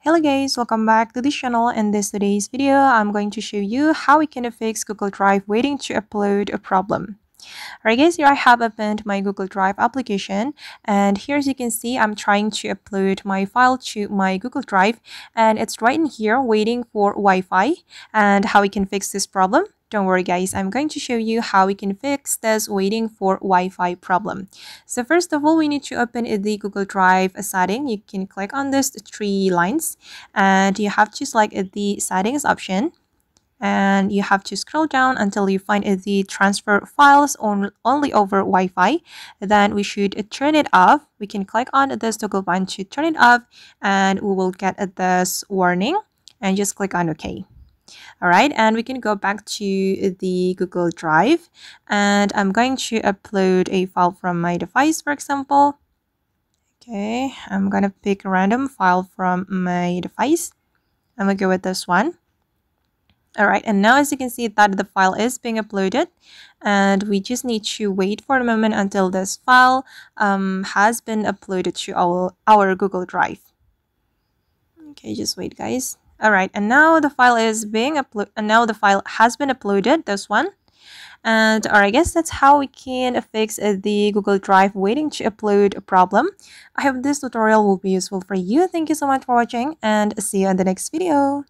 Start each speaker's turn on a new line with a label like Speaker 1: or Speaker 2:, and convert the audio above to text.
Speaker 1: Hello guys, welcome back to this channel. In today's video, I'm going to show you how we can fix Google Drive waiting to upload a problem. Alright guys, here I have opened my Google Drive application, and here as you can see, I'm trying to upload my file to my Google Drive, and it's right in here waiting for Wi-Fi. And how we can fix this problem? Don't worry guys, I'm going to show you how we can fix this waiting for Wi-Fi problem. So first of all, we need to open the Google Drive setting. You can click on this three lines and you have to select the settings option. And you have to scroll down until you find the transfer files only over Wi-Fi. Then we should turn it off. We can click on this toggle button to turn it off, and we will get this warning, and just click on OK. Alright, and we can go back to the Google Drive, and I'm going to upload a file from my device, for example. Okay, I'm gonna pick a random file from my device. I'm gonna go with this one. Alright, and now as you can see that the file is being uploaded, and we just need to wait for a moment until this file has been uploaded to our Google Drive. Okay, just wait guys. Alright, and now the file is being uploaded, and now the file has been uploaded, this one. And I guess that's how we can fix the Google Drive waiting to upload problem. I hope this tutorial will be useful for you. Thank you so much for watching, and see you in the next video.